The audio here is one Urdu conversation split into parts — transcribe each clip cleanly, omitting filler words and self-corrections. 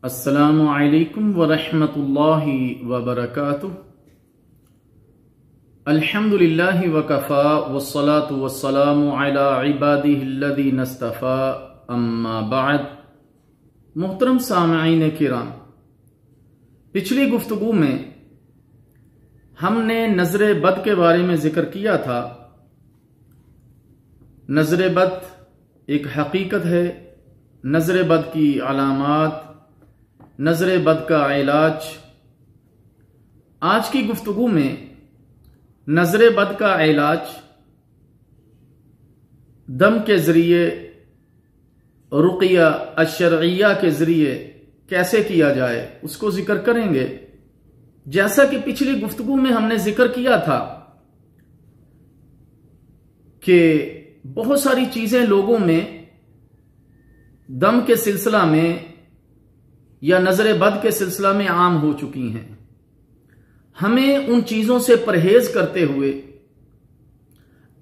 السلام علیکم ورحمۃ اللہ وبرکاتہ۔ الحمد للہ وکفا والصلاة والسلام علی عبادہ الذین اصطفیٰ، اما بعد۔ محترم سامعین کرام، پچھلی گفتگو میں ہم نے نظر بد کے بارے میں ذکر کیا تھا۔ نظر بد ایک حقیقت ہے، نظر بد کی علامات، نظر بد کا علاج۔ آج کی گفتگو میں نظر بد کا علاج دم کے ذریعے، رقیہ الشرعیہ کے ذریعے کیسے کیا جائے اس کو ذکر کریں گے۔ جیسا کہ پچھلی گفتگو میں ہم نے ذکر کیا تھا کہ بہت ساری چیزیں لوگوں میں دم کے سلسلہ میں یا نظر بد کے سلسلہ میں عام ہو چکی ہیں۔ ہمیں ان چیزوں سے پرہیز کرتے ہوئے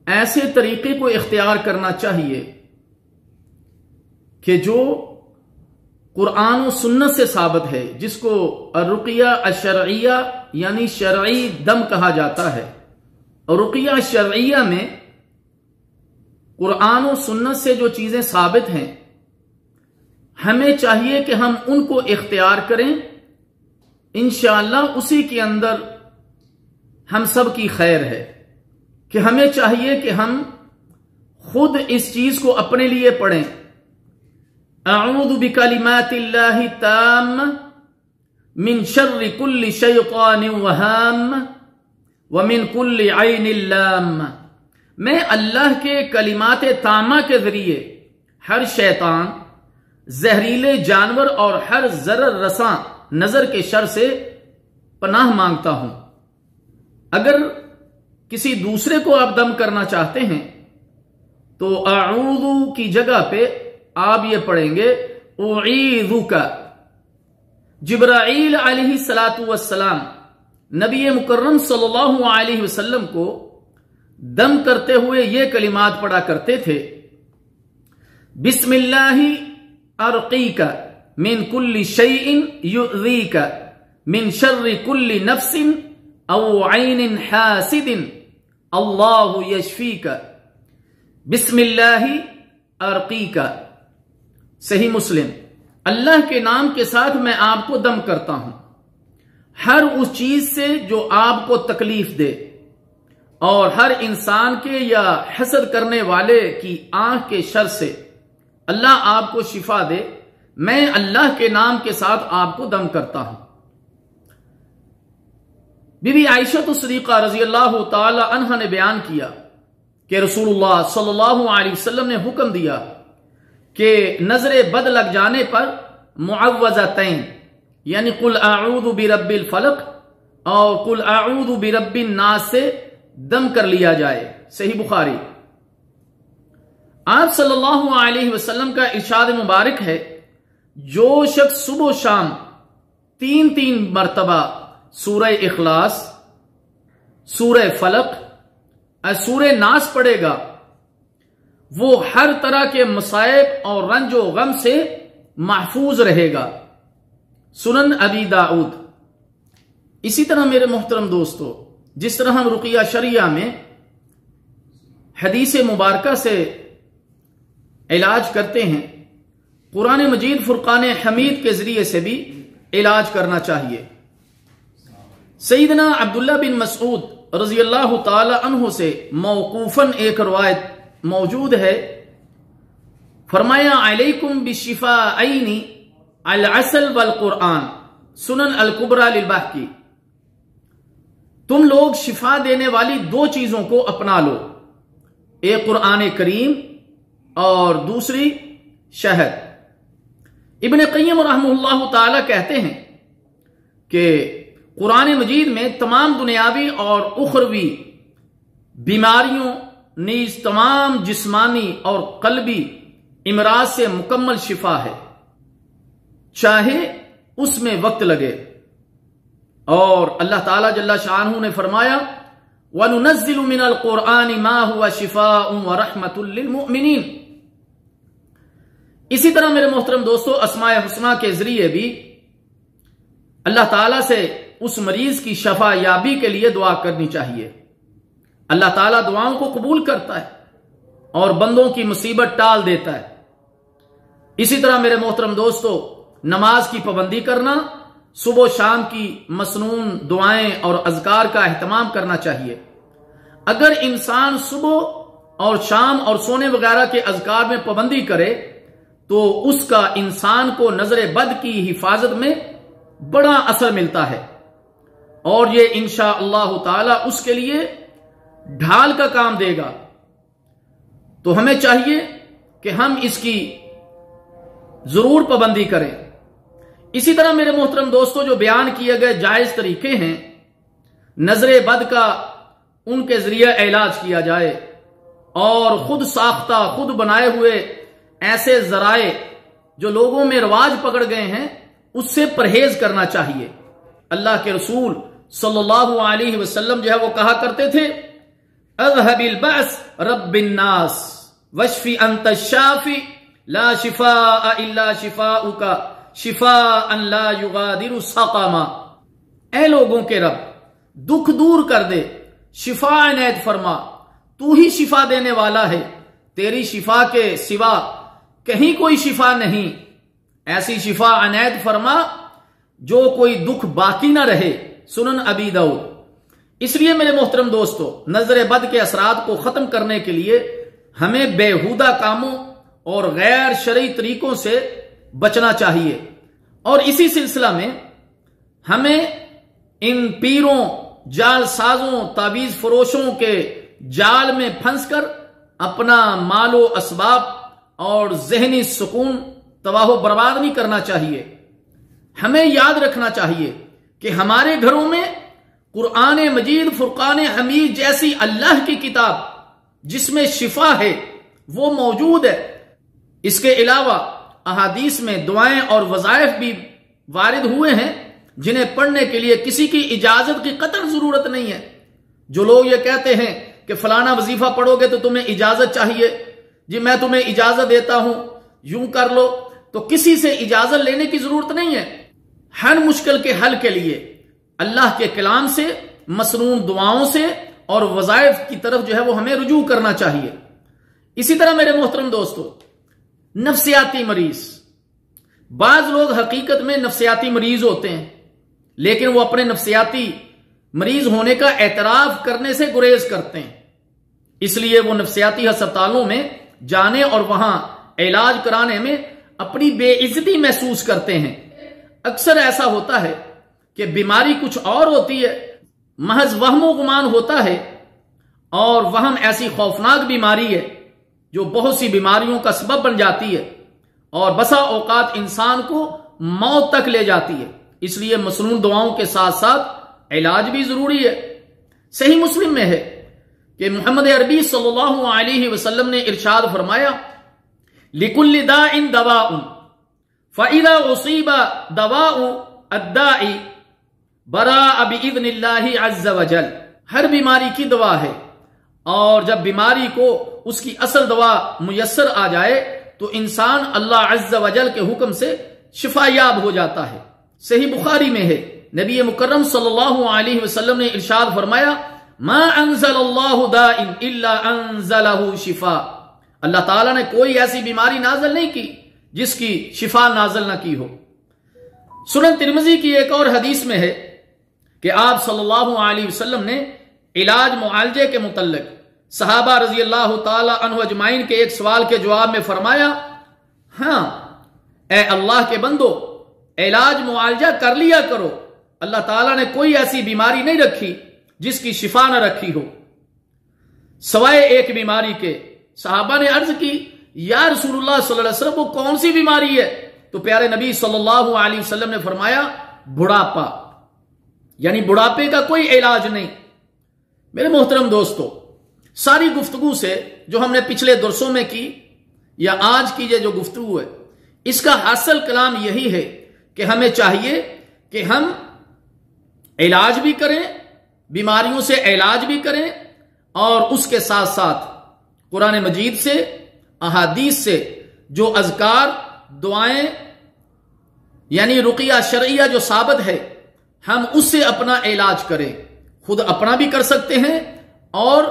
ایسے طریقے کو اختیار کرنا چاہیے کہ جو قرآن و سنت سے ثابت ہے، جس کو الرقیہ الشرعیہ یعنی شرعی دم کہا جاتا ہے۔ اور رقیہ الشرعیہ میں قرآن و سنت سے جو چیزیں ثابت ہیں، ہمیں چاہیے کہ ہم ان کو اختیار کریں۔ انشاءاللہ اسی کے اندر ہم سب کی خیر ہے کہ ہمیں چاہیے کہ ہم خود اس چیز کو اپنے لیے پڑھیں۔ اعوذ بکلمات اللہ التامہ من شر کل شیطان وہام ومن کل عین لامہ۔ میں اللہ کے کلمات تامہ کے ذریعے ہر شیطان، زہریلے جانور اور ہر ضرر رساں نظر کے شر سے پناہ مانگتا ہوں۔ اگر کسی دوسرے کو آپ دم کرنا چاہتے ہیں تو اعوذ کی جگہ پہ آپ یہ پڑھیں گے اعیذک۔ جبرائیل علیہ السلام نبی مکرم صلی اللہ علیہ وسلم کو دم کرتے ہوئے یہ کلمات پڑھا کرتے تھے: بسم اللہ ارقیک من کل شیء یؤذیک من شر کل نفس او عین حاسد اللہ یشفیک۔ بسم اللہ ارقیک۔ صحیح مسلم۔ اللہ کے نام کے ساتھ میں آپ کو دم کرتا ہوں ہر اس چیز سے جو آپ کو تکلیف دے، اور ہر انسان کے یا حسد کرنے والے کی آنکھ کے شر سے اللہ آپ کو شفا دے۔ میں اللہ کے نام کے ساتھ آپ کو دم کرتا ہوں۔ بی بی عائشہ صدیقہ رضی اللہ تعالی عنہا نے بیان کیا کہ رسول اللہ صلی اللہ علیہ وسلم نے حکم دیا کہ نظر بد لگ جانے پر معوذتین یعنی قل اعوذ برب الفلق اور قل اعوذ برب الناس سے دم کر لیا جائے۔ صحیح بخاری۔ آپ صلی اللہ علیہ وسلم کا ارشاد مبارک ہے، جو شخص صبح و شام 3 مرتبہ سورہ اخلاص، سورہ فلق اور سورہ ناس پڑھے گا، وہ ہر طرح کے مصائب اور رنج و غم سے محفوظ رہے گا۔ سنن ابی داؤد۔ اسی طرح میرے محترم دوستو، جس طرح ہم رقیہ شرعیہ میں حدیث مبارکہ سے علاج کرتے ہیں، قرآن مجید فرقان حمید کے ذریعے سے بھی علاج کرنا چاہیے۔ سیدنا عبداللہ بن مسعود رضی اللہ تعالی عنہ سے موقوفاً ایک روایت موجود ہے، فرمایا علیکم بالشفاءین العسل والقرآن۔ سنن الکبریٰ للبہقی۔ تم لوگ شفا دینے والی 2 چیزوں کو اپنا لو، ایک قرآن کریم اور دوسری شہد۔ ابن قیم رحمہ اللہ تعالی کہتے ہیں کہ قرآن مجید میں تمام دنیاوی اور اخروی بیماریوں نیز تمام جسمانی اور قلبی امراض سے مکمل شفا ہے، چاہے اس میں وقت لگے۔ اور اللہ تعالیٰ جل شانہ نے فرمایا وَنُنَزِّلُ مِنَ الْقُرْآنِ مَا هُوَ شِفَاءٌ وَرَحْمَةٌ لِّلْمُؤْمِنِينَ۔ اسی طرح میرے محترم دوستو اسماء حسنہ کے ذریعے بھی اللہ تعالیٰ سے اس مریض کی شفا یابی کے لیے دعا کرنی چاہیے۔ اللہ تعالیٰ دعاؤں کو قبول کرتا ہے اور بندوں کی مصیبت ٹال دیتا ہے۔ اسی طرح میرے محترم دوستو نماز کی پابندی کرنا، صبح و شام کی مسنون دعائیں اور اذکار کا اہتمام کرنا چاہیے۔ اگر انسان صبح اور شام اور سونے وغیرہ کے اذکار میں پابندی کرے تو اس کا انسان کو نظر بد کی حفاظت میں بڑا اثر ملتا ہے، اور یہ انشاءاللہ تعالی اس کے لیے ڈھال کا کام دے گا۔ تو ہمیں چاہیے کہ ہم اس کی ضرور پابندی کریں۔ اسی طرح میرے محترم دوستو جو بیان کیے گئے جائز طریقے ہیں نظر بد کا، ان کے ذریعے علاج کیا جائے، اور خود ساختہ خود بنائے ہوئے ایسے ذرائع جو لوگوں میں رواج پکڑ گئے ہیں اس سے پرہیز کرنا چاہیے۔ اللہ کے رسول صلی اللہ علیہ وسلم جو ہے وہ کہا کرتے تھے اذهب البأس رب الناس واشف انت الشافی لا شفاء الا شفاؤک شفاء لا یغادر سقما۔ اے لوگوں کے رب دکھ دور کر دے، شفا عنایت فرما، تو ہی شفا دینے والا ہے، تیری شفا کے سوا کہیں کوئی شفا نہیں، ایسی شفا عنایت فرما جو کوئی دکھ باقی نہ رہے۔ سنن ابی داؤد۔ اس لیے میرے محترم دوستو نظر بد کے اثرات کو ختم کرنے کے لیے ہمیں بیہودہ کاموں اور غیر شرعی طریقوں سے بچنا چاہیے، اور اسی سلسلہ میں ہمیں ان پیروں، جال سازوں، تعویذ فروشوں کے جال میں پھنس کر اپنا مال و اسباب اور ذہنی سکون تباہ و برباد نہیں کرنا چاہیے۔ ہمیں یاد رکھنا چاہیے کہ ہمارے گھروں میں قرآن مجید، فرقان حمید جیسی اللہ کی کتاب جس میں شفا ہے وہ موجود ہے۔ اس کے علاوہ احادیث میں دعائیں اور وظائف بھی وارد ہوئے ہیں جنہیں پڑھنے کے لیے کسی کی اجازت کی قطعی ضرورت نہیں ہے۔ جو لوگ یہ کہتے ہیں کہ فلانا وظیفہ پڑھو گے تو تمہیں اجازت چاہیے، جی میں تمہیں اجازت دیتا ہوں یوں کر لو، تو کسی سے اجازت لینے کی ضرورت نہیں ہے۔ ہر مشکل کے حل کے لیے اللہ کے کلام سے، مسنون دعاؤں سے اور وظائف کی طرف جو ہے وہ ہمیں رجوع کرنا چاہیے۔ اسی طرح میرے محترم دوستو نفسیاتی مریض، بعض لوگ حقیقت میں نفسیاتی مریض ہوتے ہیں لیکن وہ اپنے نفسیاتی مریض ہونے کا اعتراف کرنے سے گریز کرتے ہیں، اس لیے وہ نفسیاتی ہسپتالوں میں جانے اور وہاں علاج کرانے میں اپنی بے عزتی محسوس کرتے ہیں۔ اکثر ایسا ہوتا ہے کہ بیماری کچھ اور ہوتی ہے، محض وہم و گمان ہوتا ہے، اور وہم ایسی خوفناک بیماری ہے جو بہت سی بیماریوں کا سبب بن جاتی ہے اور بسا اوقات انسان کو موت تک لے جاتی ہے۔ اس لیے مسنون دعاؤں کے ساتھ ساتھ علاج بھی ضروری ہے۔ صحیح مسلم میں ہے کہ محمد عربی صلی اللہ علیہ وسلم نے ارشاد فرمایا لِكُلِّ دَاءٍ دَوَاءٌ فَإِذَا أُصِيبَ دَوَاءُ الدَّاءِ بَرَأَ بِإِذْنِ اللَّهِ عَزَّ وَجَلَّ۔ ہر بیماری کی دوا ہے، اور جب بیماری کو اس کی اصل دوا میسر آ جائے تو انسان اللہ عز و جل کے حکم سے شفا یاب ہو جاتا ہے۔ صحیح بخاری میں ہے نبی مکرم صلی اللہ علیہ وسلم نے ارشاد فرمایا ما انزل اللہ داء الا انزلہ شفاء۔ اللہ تعالیٰ نے کوئی ایسی بیماری نازل نہیں کی جس کی شفا نازل نہ کی ہو۔ سنن ترمذی کی ایک اور حدیث میں ہے کہ آپ صلی اللہ علیہ وسلم نے علاج معالجے کے متعلق صحابہ رضی اللہ تعالی عنہ اجمعین کے ایک سوال کے جواب میں فرمایا ہاں اے اللہ کے بندو علاج معالجہ کر لیا کرو، اللہ تعالیٰ نے کوئی ایسی بیماری نہیں رکھی جس کی شفا نہ رکھی ہو سوائے ایک بیماری کے۔ صحابہ نے عرض کی یا رسول اللہ صلی اللہ علیہ وسلم وہ کون سی بیماری ہے؟ تو پیارے نبی صلی اللہ علیہ وسلم نے فرمایا بڑھاپا، یعنی بڑھاپے کا کوئی علاج نہیں۔ میرے محترم دوستو ساری گفتگو سے جو ہم نے پچھلے درسوں میں کی یا آج کی یہ جو گفتگو ہے اس کا حاصل کلام یہی ہے کہ ہمیں چاہیے کہ ہم علاج بھی کریں، بیماریوں سے علاج بھی کریں، اور اس کے ساتھ ساتھ قرآن مجید سے، احادیث سے جو اذکار دعائیں یعنی رقیہ شرعیہ جو ثابت ہے ہم اس سے اپنا علاج کریں. خود اپنا بھی کر سکتے ہیں اور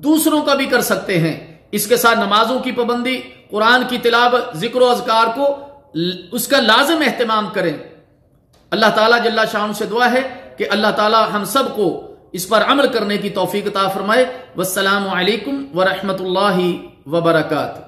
دوسروں کا بھی کر سکتے ہیں. اس کے ساتھ نمازوں کی پابندی، قرآن کی تلاوت، ذکر و اذکار کو اس کا لازم اہتمام کریں. اللہ تعالیٰ جل شانہ سے دعا ہے کہ اللہ تعالیٰ ہم سب کو اس پر عمل کرنے کی توفیق عطا فرمائے. والسلام علیکم ورحمۃ اللہ وبرکاتہ.